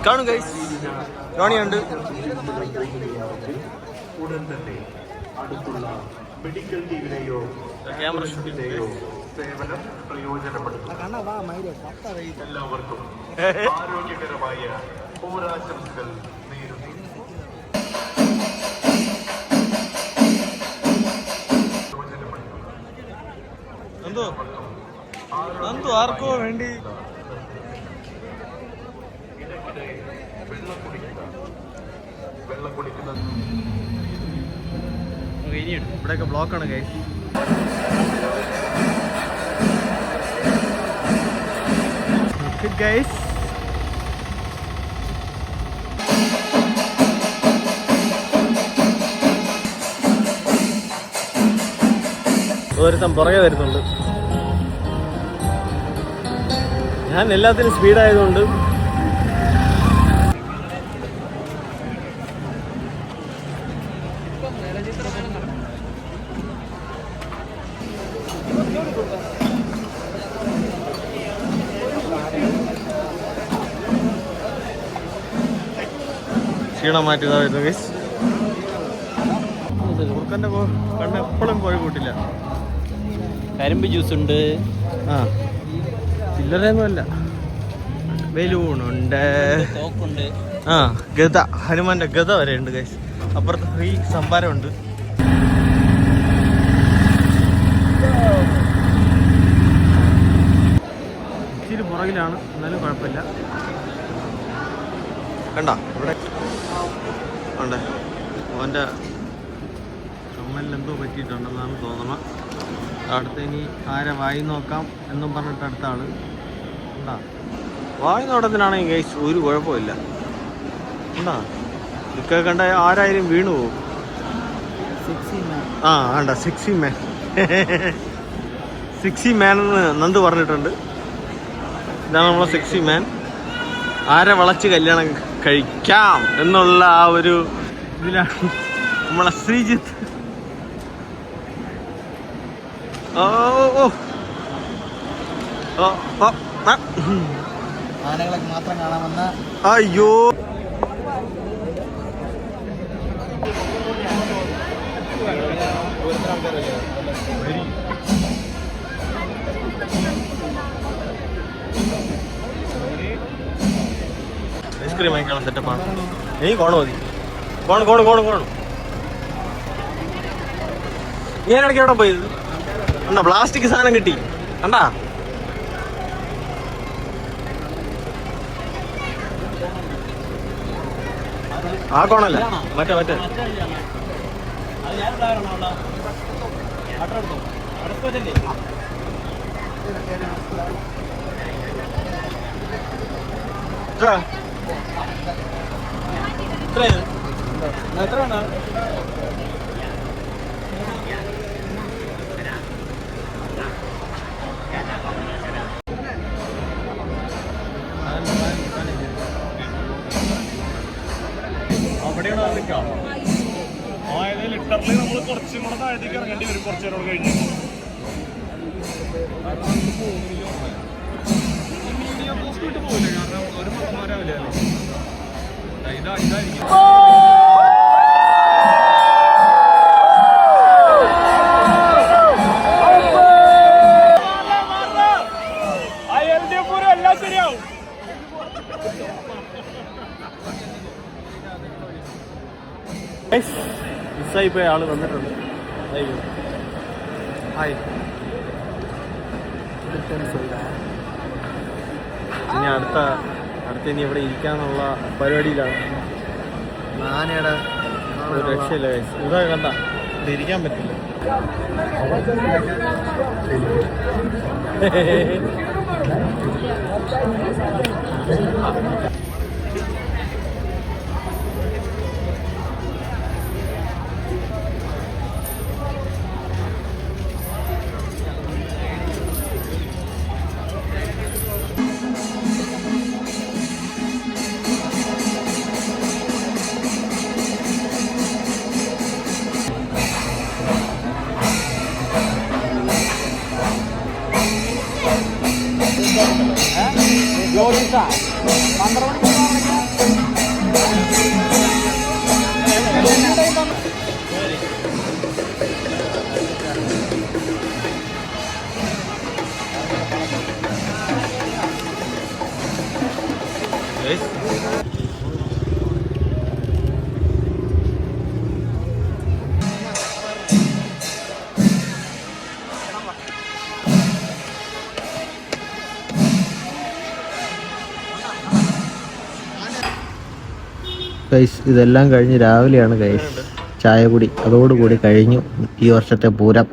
കാണും ഗൈസ്, ധോണിയുണ്ട്. ഉടൻ തന്നെ അടുത്തുള്ള മെഡിക്കൽ ടീമിനെയോ ക്യാമറ ഷൂട്ടിനെയോ സേവനം പ്രയോജനപ്പെടുത്തും. എല്ലാവർക്കും ആരോഗ്യകരമായ പോരാശംസകൾ നേരുന്നു. എന്തോ ആർക്കോ വേണ്ടി വെള്ളം കുടിക്കുന്നത് ഇനിയുണ്ട്. ഇവിടെയൊക്കെ ബ്ലോക്കാണ് ഗൈസ്. ഗൈസ് ഒരുത്തം പുറകെ വരുന്നുണ്ട്. ഞാൻ എല്ലാത്തിനും സ്പീഡായതുകൊണ്ട് ക്ഷീണം മാറ്റിയതാ വരുന്നു ഗൈസ്. കുറുക്കൻ്റെ കണ്ണ് എപ്പോഴും പോയി കൂട്ടില്ല. കരിമ്പ് ജ്യൂസ് ഉണ്ട്. ആ ചില്ലറയൊന്നുമല്ല, ബലൂണുണ്ട്, ആ ഗത, ഹനുമാന്റെ ഗത വരെ ഉണ്ട് ഗൈസ്. അപ്പുറത്ത് ഫ്രീ സംഭാരമുണ്ട്. ഇച്ചിരി പുറകിലാണ്, എന്നാലും കുഴപ്പമില്ല. കണ്ട ഇവിടെ ഉണ്ട്, അവൻ്റെ കമ്മലിലെന്തോ പറ്റിയിട്ടുണ്ടെന്നാണ് തോന്നണം. അടുത്ത് ഇനി ആരെ വായി നോക്കാം എന്നും പറഞ്ഞിട്ട് അടുത്ത ആള് ഉണ്ടാ. വായി നോട്ടത്തിനാണെങ്കിൽ ഗൈസ് ഒരു കുഴപ്പമില്ല. ഉണ്ടാ ഇതൊക്കെ കണ്ട ആരായാലും വീണു പോകും. ആ വേണ്ട, സിക്സി മാൻ, സിക്സി മാൻ എന്ന് നന്ദു പറഞ്ഞിട്ടുണ്ട്. ഇതാണ് നമ്മളെ സിക്സി മാൻ. ആരെ വളച്ച് കല്യാണം കഴിക്കാം എന്നുള്ള ആ ഒരു ഇതിലാണ് നമ്മളെ ശ്രീജിത്ത്. ഓ ഓ ഓ ഓ ആനകളൊക്കെ മാത്രം കാണാമെന്ന. അയ്യോ ഐസ്ക്രീം വാങ്ങിക്കണം, സെറ്റപ്പാണ്. നീ കോണ് മതി, കോണ് കോണ് കോണ് കോണ്. ഞാൻ ഇടയ്ക്ക് എവിടെ പോയത്? കണ്ടാ പ്ലാസ്റ്റിക് സാധനം കിട്ടി, കണ്ടാ. ആ കോണല്ല, മറ്റേ മറ്റേ എത്ര വേണ്ട? അവിടെയാണ് നിൽക്കാം. ആ ലിറ്ററിൽ നമ്മൾ കുറച്ചും കൂടെ താഴത്തേക്ക് ഇറങ്ങേണ്ടി വരും കുറച്ചു നേരം കഴിഞ്ഞ്. മീഡിയം പോസ്റ്റ് വിട്ട് പോകില്ല, കാരണം ഒരു മതന്മാരാവില്ല. ഇതായിരിക്കും എല്ലാം ശരിയാവും. മിസ്സായി പോയ ആള് വന്നിട്ടുണ്ട്. ഹായ്. ഇനി അടുത്ത ഇനി ഇവിടെ ഇരിക്കാന്നുള്ള പരിപാടിയിലാണ്. ആനയുടെ ഒരു രക്ഷയില്ല ഗൈസ്. ഇതാ കണ്ട, ഇവിടെ ഇരിക്കാൻ പറ്റില്ല. Yo, 12 ഗൈസ് ഗൈസ് ഇതെല്ലാം കഴിഞ്ഞ് രാവിലെയാണ് ഗൈസ് ചായ കുടി അതോടുകൂടി കഴിഞ്ഞു ഈ വർഷത്തെ പൂരം.